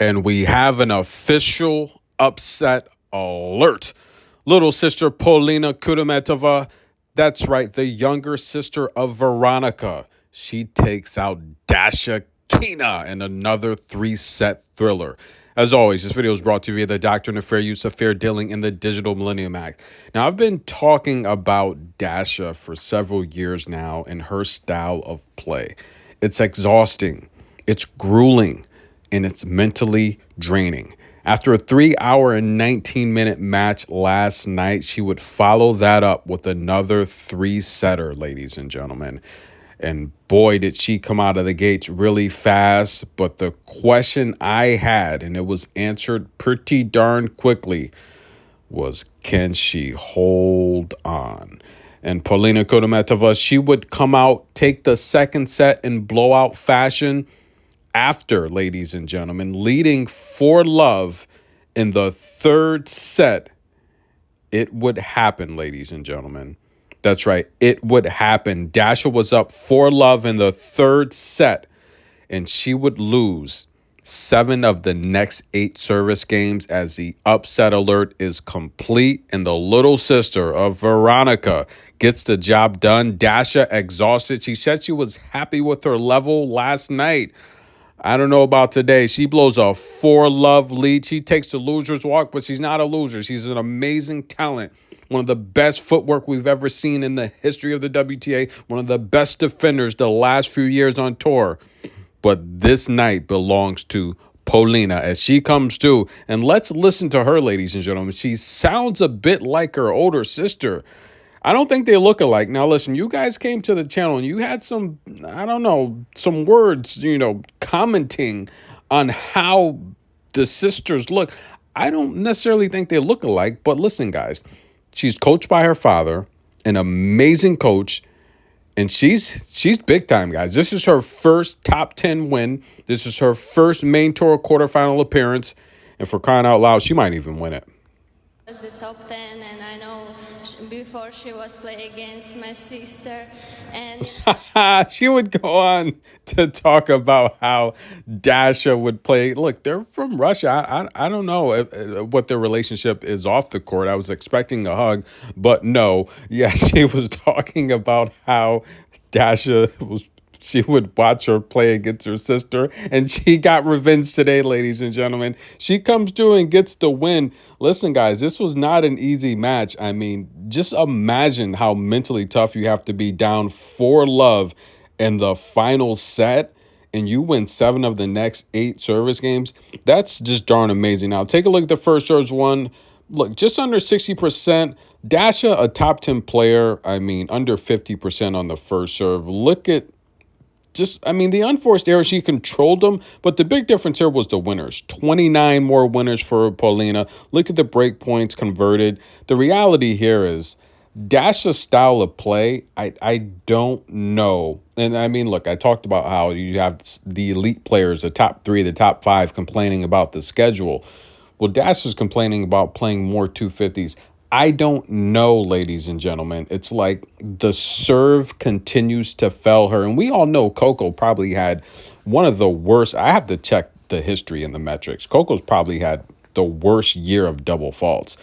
And we have an official upset alert. Little sister Polina Kudermetova, that's right, the younger sister of Veronica. She takes out Daria Kasatkina in another three-set thriller. As always, this video is brought to you via the Doctrine of Fair Use of Fair Dealing in the Digital Millennium Act. Now, I've been talking about Daria for several years now and her style of play. It's exhausting, it's grueling, and it's mentally draining. After a 3-hour and 19-minute match last night, she would follow that up with another three-setter, ladies and gentlemen. And boy, did she come out of the gates really fast. But the question I had, and it was answered pretty darn quickly, was can she hold on? And Polina Kudermetova, she would come out, take the second set in blowout fashion after, ladies and gentlemen, leading 4-love in the third set. It would happen, ladies and gentlemen. That's right. It would happen. Daria was up 4-love in the third set, and she would lose 7 of the next 8 service games as the upset alert is complete, and the little sister of Veronica gets the job done. Daria exhausted. She said she was happy with her level last night. I don't know about today. She blows a 4-love lead. She takes the loser's walk, but she's not a loser. She's an amazing talent. One of the best footwork we've ever seen in the history of the WTA. One of the best defenders the last few years on tour. But this night belongs to Polina as she comes to. And let's listen to her, ladies and gentlemen. She sounds a bit like her older sister. I don't think they look alike. Now, listen, you guys came to the channel and you had some, I don't know, some words, commenting on how the sisters look. I don't necessarily think they look alike, but listen, guys, she's coached by her father, an amazing coach, and she's big time, guys. This is her first top 10 win. This is her first main tour quarterfinal appearance, and for crying out loud, she might even win it. The top 10, and I know before she was playing against my sister, and she would go on to talk about how Daria would play. Look, they're from Russia. I don't know what their relationship is off the court. I was expecting a hug, but no. Yeah, she was talking about how Daria was. She would watch her play against her sister, and she got revenge today, ladies and gentlemen. She comes through and gets the win. Listen, guys, this was not an easy match. I mean, just imagine how mentally tough you have to be down 4-love in the final set, and you win 7 of the next 8 service games. That's just darn amazing. Now, take a look at the first serve one. Look, just under 60%. Daria, a top 10 player. I mean, under 50% on the first serve. Look at the unforced errors, she controlled them, but the big difference here was the winners. 29 more winners for Polina. Look at the break points converted. The reality here is Daria's style of play, I don't know. And I mean, look, I talked about how you have the elite players, the top 3, the top 5, complaining about the schedule. Well, Daria's complaining about playing more 250s. I don't know, ladies and gentlemen. It's like the serve continues to fail her. And we all know Coco probably had one of the worst. I have to check the history and the metrics. Coco's probably had the worst year of double faults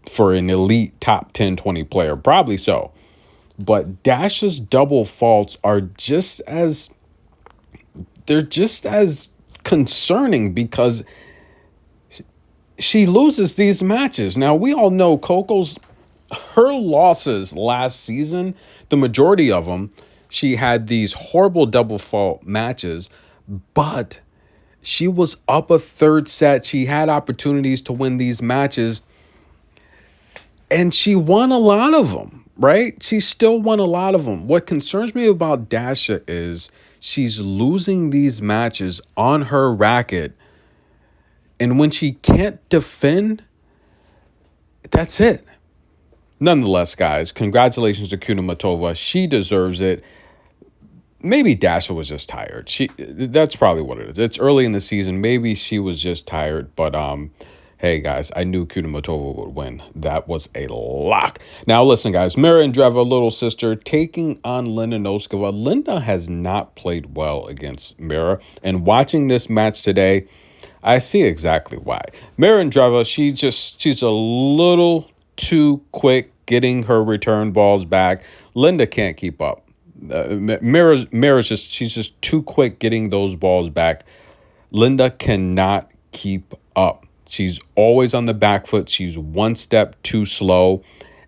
for an elite top 10, 20 player. Probably so. But Daria's double faults are just as concerning because she loses these matches. Now, we all know her losses last season, the majority of them, she had these horrible double fault matches, but she was up a third set. She had opportunities to win these matches, and she won a lot of them, right? She still won a lot of them. What concerns me about Daria is she's losing these matches on her racket. And when she can't defend, that's it. Nonetheless, guys, congratulations to Kudermetova. She deserves it. Maybe Daria was just tired. That's probably what it is. It's early in the season. Maybe she was just tired. But Hey guys, I knew Kudermetova would win. That was a lock. Now listen, guys, Mirra Andreeva, little sister, taking on Linda Noskova. Linda has not played well against Mirra, and watching this match today, I see exactly why. Mirra Andreeva, she's a little too quick getting her return balls back. Linda can't keep up. Mirror's she's just too quick getting those balls back. Linda cannot keep up. She's always on the back foot. She's one step too slow.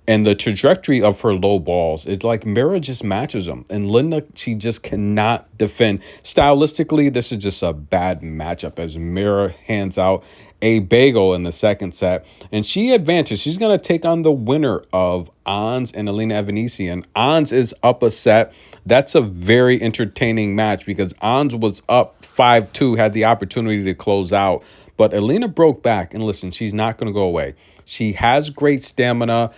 And the trajectory of her low balls is like Mirra just matches them. And Linda, she just cannot defend. Stylistically, this is just a bad matchup as Mirra hands out a bagel in the second set. And she advances. She's going to take on the winner of Ons and Alina Evanesian. Ons is up a set. That's a very entertaining match because Ons was up 5-2, had the opportunity to close out. But Alina broke back. And listen, she's not going to go away. She has great stamina.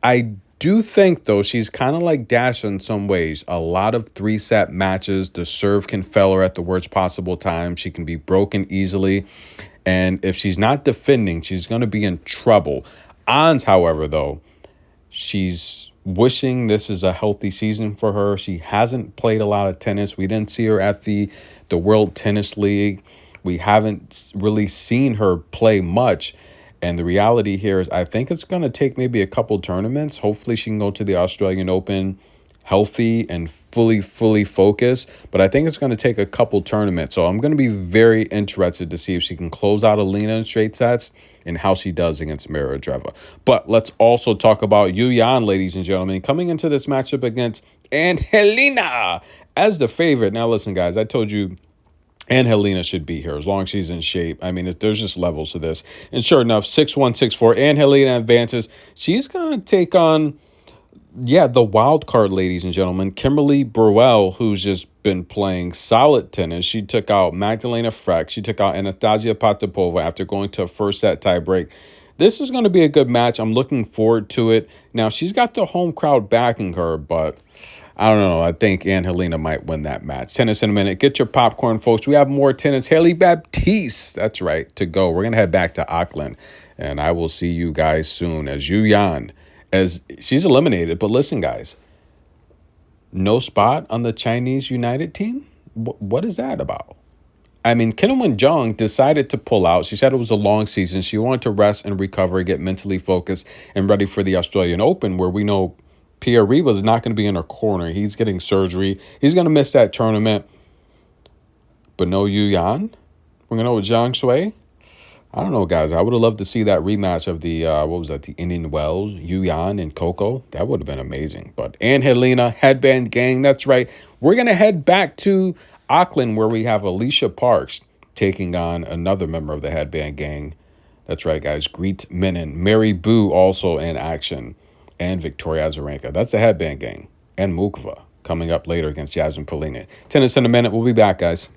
I do think, though, she's kind of like Dash in some ways. A lot of three-set matches. The serve can fail her at the worst possible time. She can be broken easily. And if she's not defending, she's going to be in trouble. Ons, however, though, she's wishing this is a healthy season for her. She hasn't played a lot of tennis. We didn't see her at the World Tennis League. We haven't really seen her play much. And the reality here is I think it's going to take maybe a couple tournaments. Hopefully she can go to the Australian Open healthy and fully focused. But I think it's going to take a couple tournaments. So I'm going to be very interested to see if she can close out Alina in straight sets and how she does against Mirra Andreeva. But let's also talk about Yu Yan, ladies and gentlemen, coming into this matchup against Angelina as the favorite. Now, listen, guys, I told you Angelina should be here as long as she's in shape. I mean, there's just levels to this. And sure enough, 6-1, 6-4, Angelina advances. She's going to take on, the wild card, ladies and gentlemen, Kimberly Burwell, who's just been playing solid tennis. She took out Magdalena Freck. She took out Anastasia Potapova after going to a first set tiebreak. This is going to be a good match. I'm looking forward to it. Now, she's got the home crowd backing her, but I don't know. I think Angelina might win that match. Tennis in a minute. Get your popcorn, folks. We have more tennis. Haley Baptiste, that's right, to go. We're going to head back to Auckland, and I will see you guys soon as Yu Yan, as she's eliminated. But listen, guys, no spot on the Chinese United team? What is that about? I mean, Kinwon Jung decided to pull out. She said it was a long season. She wanted to rest and recover, get mentally focused and ready for the Australian Open, where we know Pierre Riba is not going to be in her corner. He's getting surgery. He's going to miss that tournament. But no Yu Yan? We're going to go with Zhang Shui? I don't know, guys. I would have loved to see that rematch of the, the Indian Wells, Yu Yan and Coco. That would have been amazing. But Angelina, Headband Gang, that's right. We're going to head back to Auckland, where we have Alicia Parks taking on another member of the Headband Gang. That's right, guys. Greet Menon. Mary Boo also in action. And Victoria Azarenka. That's the Headband Gang. And Mukova coming up later against Jasmine Polina. Tennis in a minute. We'll be back, guys.